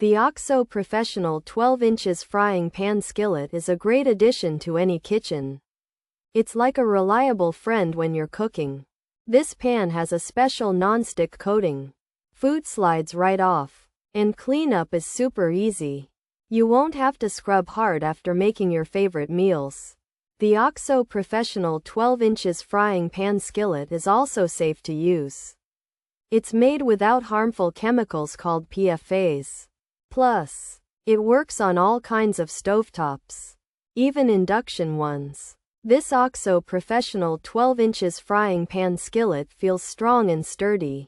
The OXO Professional 12 inches frying pan skillet is a great addition to any kitchen. It's like a reliable friend when you're cooking. This pan has a special non-stick coating. Food slides right off, and cleanup is super easy. You won't have to scrub hard after making your favorite meals. The OXO Professional 12 inches frying pan skillet is also safe to use. It's made without harmful chemicals called PFAS. Plus, it works on all kinds of stovetops, even induction ones. This OXO Professional 12 inches frying pan skillet feels strong and sturdy.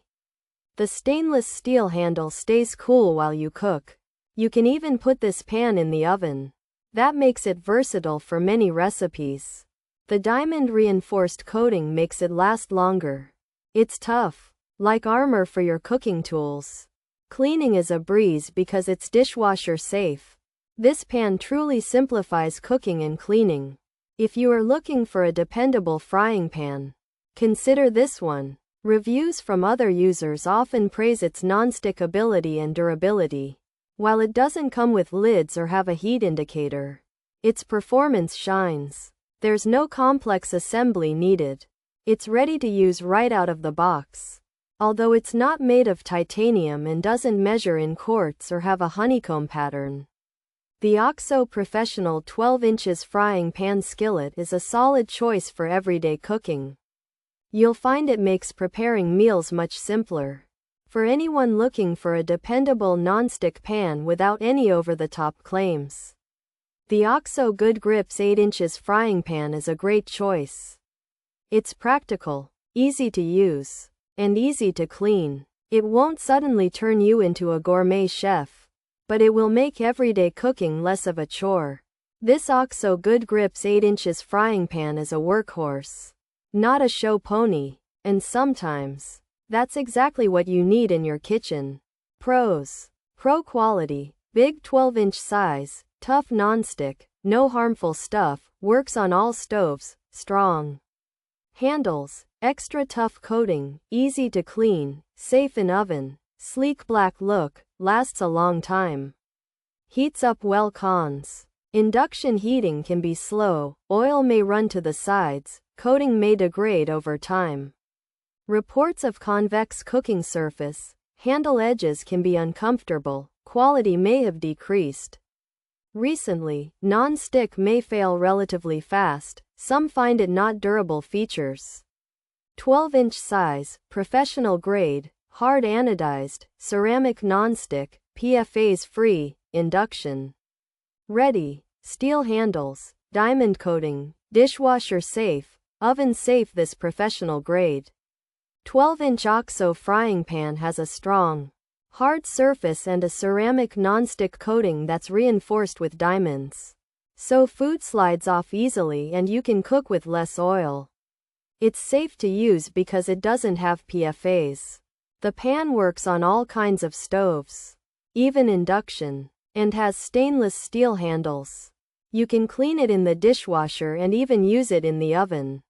The stainless steel handle stays cool while you cook. You can even put this pan in the oven. That makes it versatile for many recipes. The diamond reinforced coating makes it last longer. It's tough, like armor for your cooking tools. Cleaning is a breeze because it's dishwasher safe. This pan truly simplifies cooking and cleaning. If you are looking for a dependable frying pan, consider this one. Reviews from other users often praise its non-stick ability and durability. While it doesn't come with lids or have a heat indicator, its performance shines. There's no complex assembly needed. It's ready to use right out of the box. Although it's not made of titanium and doesn't measure in quarts or have a honeycomb pattern, the OXO Professional 12 inches frying pan skillet is a solid choice for everyday cooking. You'll find it makes preparing meals much simpler. For anyone looking for a dependable non-stick pan without any over-the-top claims, the OXO Good Grips 8 inches frying pan is a great choice. It's practical, easy to use, and easy to clean. It won't suddenly turn you into a gourmet chef, but it will make everyday cooking less of a chore. This OXO Good Grips 8 inches frying pan is a workhorse, not a show pony, and sometimes, that's exactly what you need in your kitchen. Pros: Pro quality, big 12-inch size, tough nonstick, no harmful stuff, works on all stoves, strong handles, extra tough coating, easy to clean, safe in oven, sleek black look, lasts a long time. Heats up well. Cons: induction heating can be slow, oil may run to the sides, coating may degrade over time. Reports of convex cooking surface, handle edges can be uncomfortable, quality may have decreased recently, non-stick may fail relatively fast, some find it not durable. Features: 12-inch size, professional grade, hard anodized, ceramic nonstick, PFAS free, induction ready, steel handles, diamond coating, dishwasher safe, oven safe. This professional grade 12-inch OXO frying pan has a strong, hard surface and a ceramic nonstick coating that's reinforced with diamonds, so food slides off easily and you can cook with less oil. It's safe to use because it doesn't have PFAS. The pan works on all kinds of stoves, even induction, and has stainless steel handles. You can clean it in the dishwasher and even use it in the oven.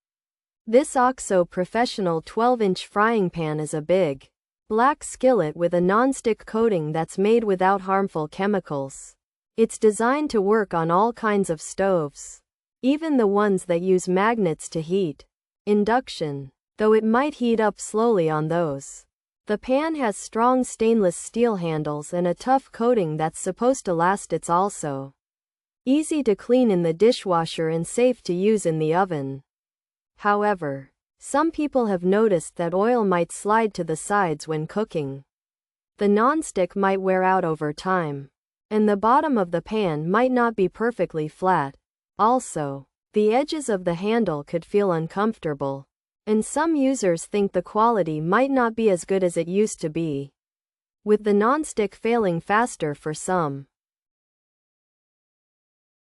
This OXO Professional 12-inch frying pan is a big, black skillet with a non-stick coating that's made without harmful chemicals. It's designed to work on all kinds of stoves, even the ones that use magnets to heat induction, though it might heat up slowly on those. The pan has strong stainless steel handles and a tough coating that's supposed to last. It's also easy to clean in the dishwasher and safe to use in the oven. However, some people have noticed that oil might slide to the sides when cooking. The nonstick might wear out over time, and the bottom of the pan might not be perfectly flat. Also, the edges of the handle could feel uncomfortable, and some users think the quality might not be as good as it used to be, with the nonstick failing faster for some.